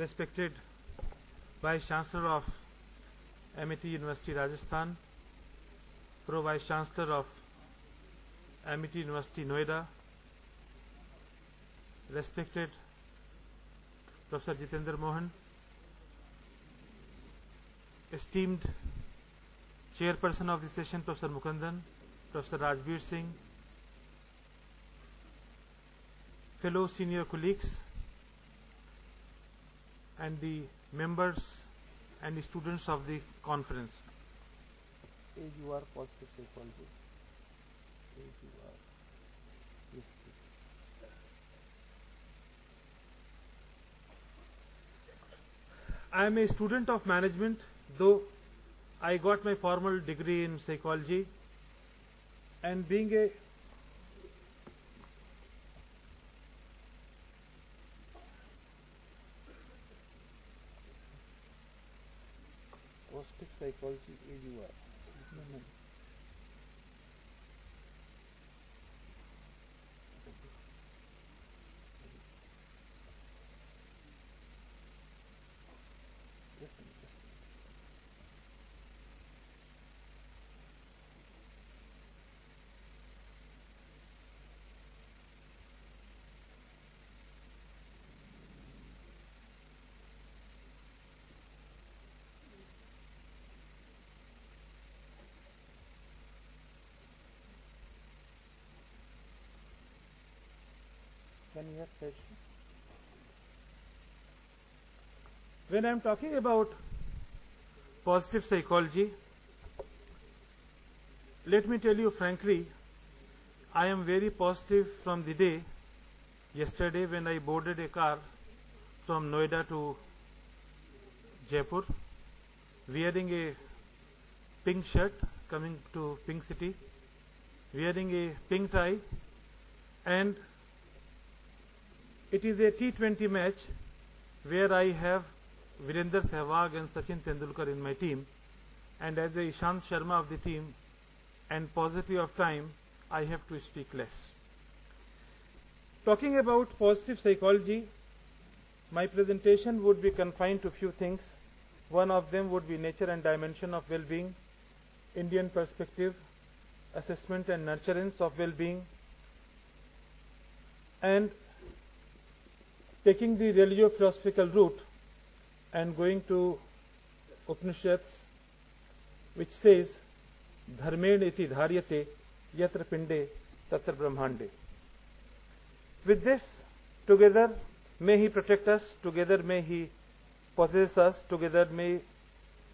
respected Vice Chancellor of Amity University, Rajasthan, Pro Vice Chancellor of Amity University, Noida, respected Professor Jitendra Mohan, esteemed Chairperson of the session, Professor Mukundan, Professor Rajbir Singh, fellow senior colleagues, and the members and the students of the conference. AUR positive psychology. AUR. Yes, I am a student of management, though I got my formal degree in psychology, and being a positive psychology AUR. Can you have session? When I am talking about positive psychology, let me tell you frankly, I am very positive from the day yesterday when I boarded a car from Noida to Jaipur, wearing a pink shirt, coming to Pink City, wearing a pink tie, and it is a T20 match where I have Virender Sehwag and Sachin Tendulkar in my team, and as a Ishant Sharma of the team and paucity of time, I have to speak less. Talking about positive psychology, my presentation would be confined to few things. One of them would be nature and dimension of well-being, Indian perspective, assessment and nurturance of well-being, and taking the religio-philosophical route and going to Upanishads, which says, Dharmen iti dharyate yatra pinde tatra brahmande. With this, together may He protect us, together may He possess us, together may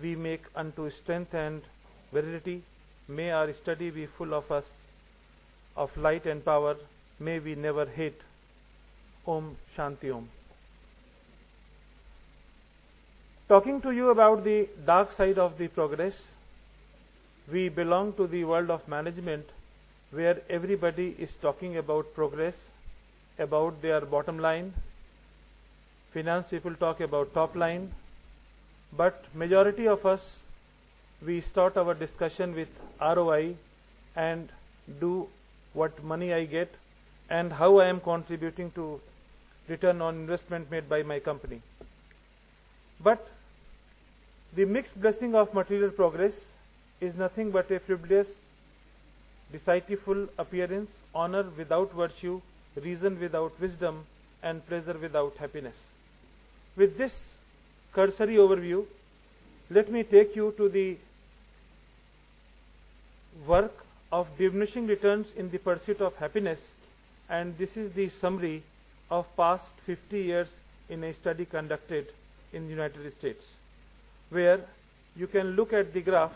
we make unto strength and virility. May our study be full of us, of light and power. May we never hate. Om Shanti Om. Talking to you about the dark side of the progress, we belong to the world of management where everybody is talking about progress, about their bottom line. Finance people talk about top line, but majority of us, we start our discussion with ROI and do what money I get and how I am contributing to return on investment made by my company. But the mixed blessing of material progress is nothing but a frivolous, deceitful appearance, honor without virtue, reason without wisdom, and pleasure without happiness. With this cursory overview, let me take you to the work of diminishing returns in the pursuit of happiness, and this is the summary of past 50 years in a study conducted in the United States, where you can look at the graph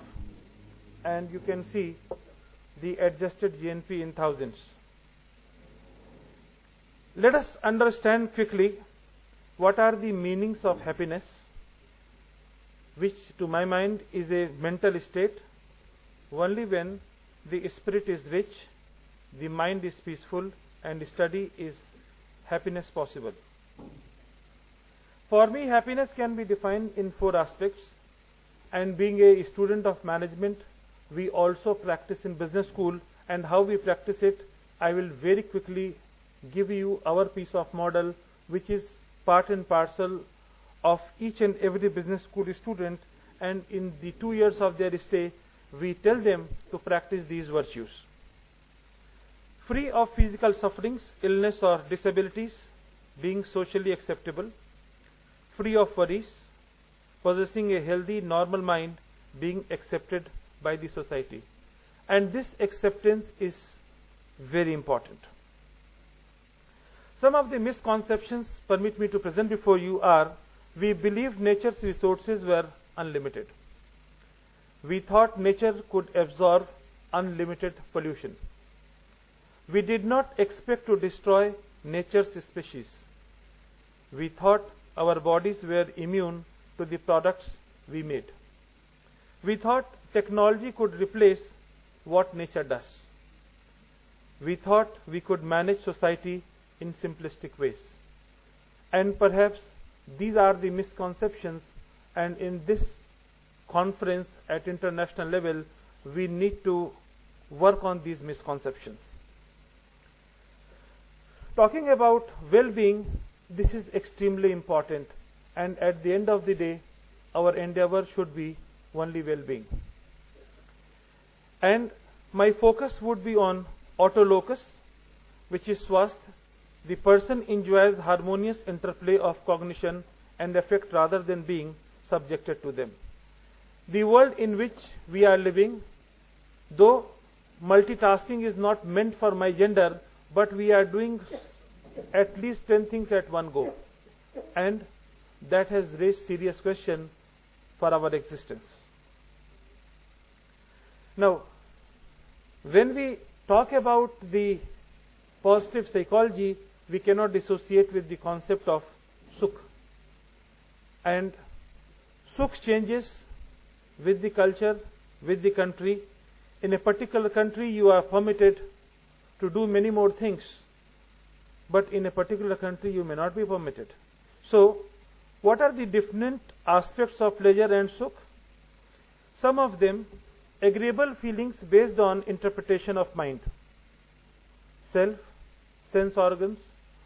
and you can see the adjusted GNP in thousands. Let us understand quickly what are the meanings of happiness, which to my mind is a mental state. Only when the spirit is rich, the mind is peaceful, and study is happiness possible. For me, happiness can be defined in 4 aspects, and being a student of management, we also practice in business school, and how we practice it, I will very quickly give you our piece of model, which is part and parcel of each and every business school student, and in the 2 years of their stay, we tell them to practice these virtues. Free of physical sufferings, illness or disabilities, being socially acceptable, free of worries, possessing a healthy, normal mind, being accepted by the society. And this acceptance is very important. Some of the misconceptions, permit me to present before you, are: we believed nature's resources were unlimited. We thought nature could absorb unlimited pollution. We did not expect to destroy nature's species. We thought our bodies were immune to the products we made. We thought technology could replace what nature does. We thought we could manage society in simplistic ways. And perhaps these are the misconceptions, and in this conference at international level, we need to work on these misconceptions. Talking about well-being, this is extremely important, and at the end of the day, our endeavor should be only well-being. And my focus would be on autolocus, which is swasth. The person enjoys harmonious interplay of cognition and affect rather than being subjected to them. The world in which we are living, though multitasking is not meant for my gender, but we are doing at least 10 things at one go, and that has raised serious question for our existence. Now, when we talk about the positive psychology, we cannot dissociate with the concept of sukh. And sukh changes with the culture, with the country. In a particular country, you are permitted to do many more things, but in a particular country, you may not be permitted. So, what are the different aspects of pleasure and sukh? Some of them: agreeable feelings based on interpretation of mind, self, sense organs,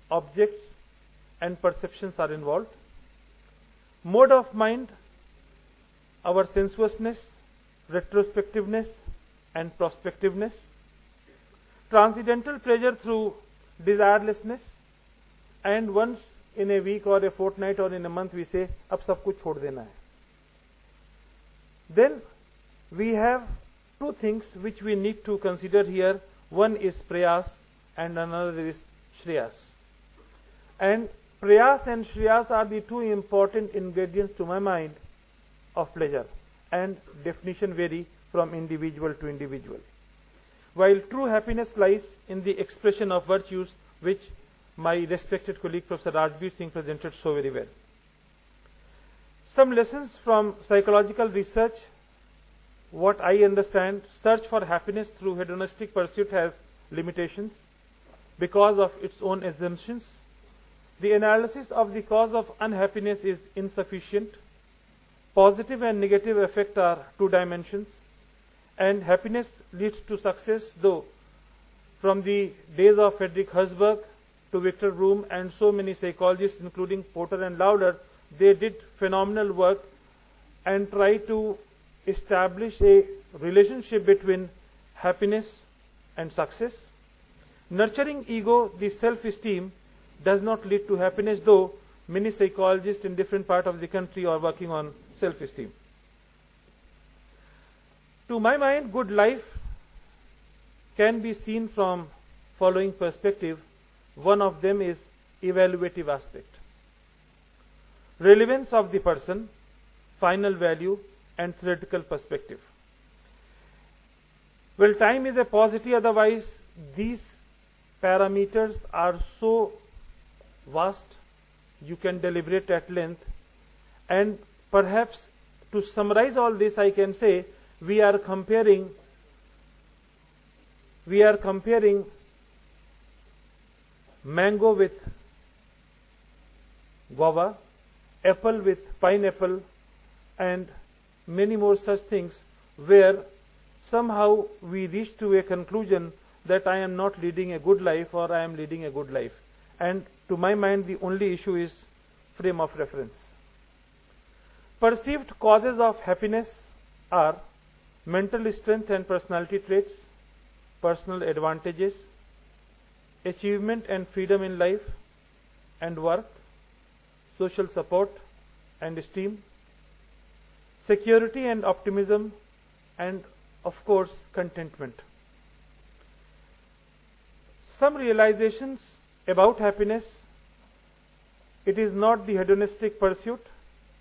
objects, and perceptions are involved. Mode of mind: our sensuousness, retrospectiveness, and prospectiveness. Transcendental pleasure through desirelessness, and once in a week or a fortnight or in a month we say, ab sab kuch chhod dena hai. Then we have two things which we need to consider here. One is prayas and another is shreyas. And prayas and shreyas are the two important ingredients to my mind of pleasure, and definition vary from individual to individual. While true happiness lies in the expression of virtues, which my respected colleague Professor Rajbir Singh presented so very well. Some lessons from psychological research. What I understand, search for happiness through hedonistic pursuit has limitations because of its own assumptions. The analysis of the cause of unhappiness is insufficient. Positive and negative effect are two dimensions, and happiness leads to success, though from the days of Friedrich Herzberg to Victor Broom and so many psychologists, including Porter and Lauder, they did phenomenal work and tried to establish a relationship between happiness and success. Nurturing ego, the self-esteem, does not lead to happiness, though many psychologists in different parts of the country are working on self-esteem. To my mind, good life can be seen from following perspective. One of them is evaluative aspect. Relevance of the person, final value, and theoretical perspective. Well, time is a paucity, otherwise these parameters are so vast, you can deliberate at length. And perhaps to summarize all this, I can say we are comparing mango with guava, apple with pineapple, and many more such things, where somehow we reach to a conclusion that I am not leading a good life or I am leading a good life. And to my mind, the only issue is frame of reference. Perceived causes of happiness are mental strength and personality traits, personal advantages, achievement and freedom in life and work, social support and esteem, security and optimism, and of course contentment. Some realizations about happiness: it is not the hedonistic pursuit,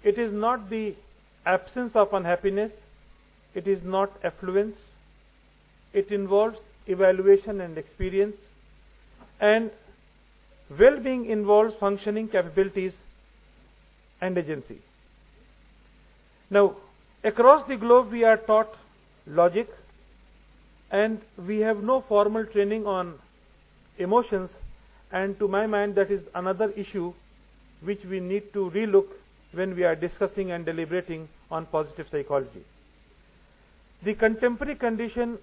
it is not the absence of unhappiness, it is not affluence, it involves evaluation and experience, and well-being involves functioning capabilities and agency. Now, across the globe we are taught logic, and we have no formal training on emotions, and to my mind that is another issue which we need to relook when we are discussing and deliberating on positive psychology. The contemporary condition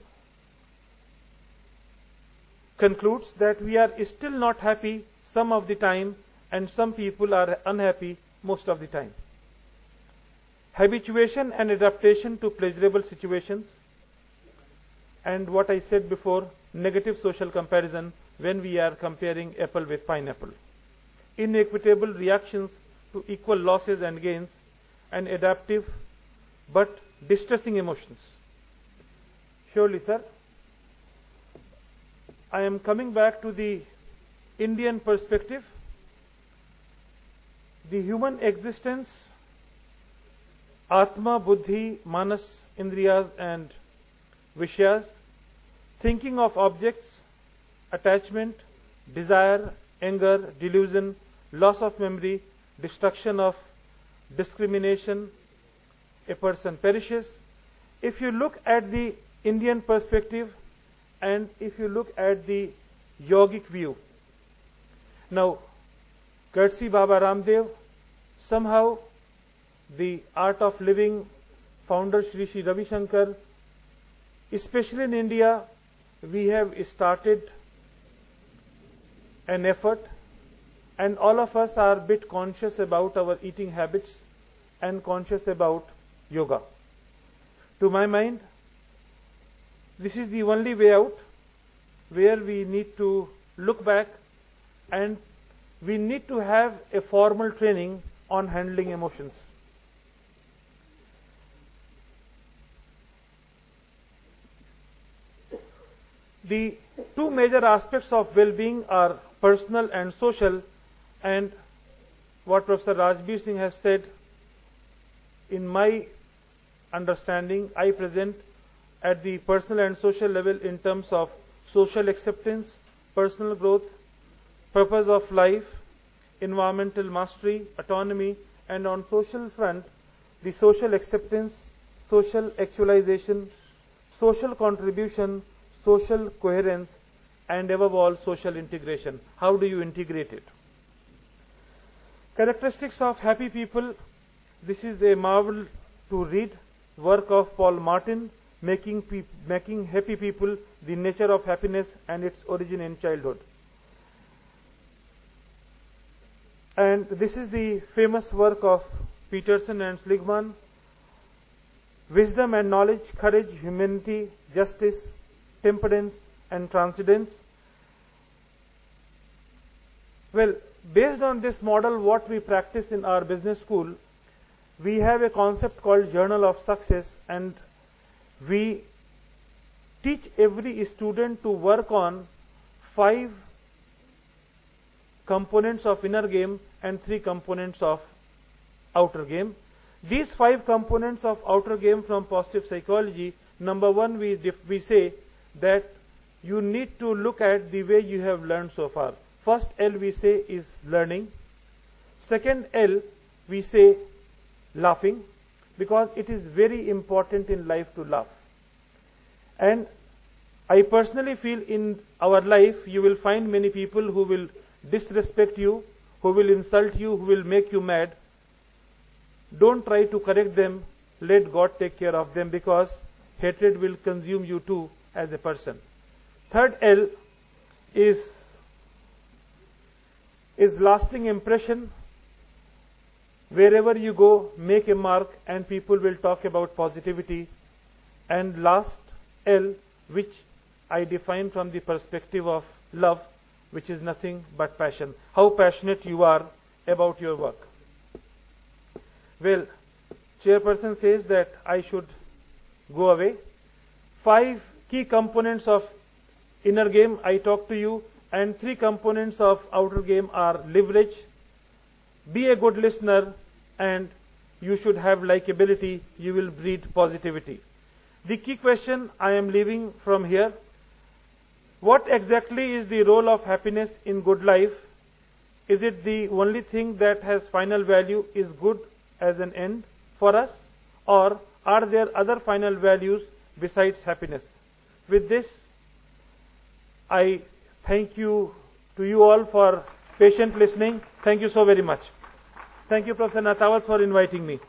concludes that we are still not happy some of the time, and some people are unhappy most of the time. Habituation and adaptation to pleasurable situations, and what I said before, negative social comparison when we are comparing apple with pineapple. Inequitable reactions to equal losses and gains, and adaptive but distressing emotions. Surely, sir, I am coming back to the Indian perspective. The human existence, Atma, Buddhi, Manas, Indriyas and Vishyas, thinking of objects, attachment, desire, anger, delusion, loss of memory, destruction of discrimination, a person perishes. If you look at the Indian perspective and if you look at the yogic view, now courtesy Baba Ramdev, somehow the Art of Living founder Sri Sri Ravi Shankar, especially in India, we have started an effort, and all of us are a bit conscious about our eating habits and conscious about yoga. To my mind, this is the only way out, where we need to look back and we need to have a formal training on handling emotions. The two major aspects of well-being are personal and social, and what Professor Rajbir Singh has said, in my understanding, I present at the personal and social level in terms of social acceptance, personal growth, purpose of life, environmental mastery, autonomy, and on social front, the social acceptance, social actualization, social contribution, social coherence, and above all, social integration. How do you integrate it? Characteristics of happy people. This is a marvel to read, work of Paul Martin, making happy people, the nature of happiness and its origin in childhood. And this is the famous work of Peterson and Seligman, wisdom and knowledge, courage, humanity, justice, temperance, and transcendence. Well, based on this model, what we practice in our business school, we have a concept called Journal of Success, and we teach every student to work on 5 components of inner game and 3 components of outer game. These 5 components of outer game from positive psychology, number 1, we say that you need to look at the way you have learned so far. First L we say is learning. Second L we say laughing, because it is very important in life to laugh. And I personally feel in our life you will find many people who will disrespect you, who will insult you, who will make you mad. Don't try to correct them. Let God take care of them, because hatred will consume you too as a person. Third L is lasting impression. Wherever you go, make a mark and people will talk about positivity. And last, L, which I define from the perspective of love, which is nothing but passion. How passionate you are about your work. Well, chairperson says that I should go away. 5 key components of inner game I talk to you, and 3 components of outer game are leverage, be a good listener, and you should have likability. You will breed positivity. The key question I am leaving from here: what exactly is the role of happiness in good life? Is it the only thing that has final value, is good as an end for us, or are there other final values besides happiness? With this, I thank you to you all for patient listening. Thank you so very much. Thank you, Professor Natawat, for inviting me.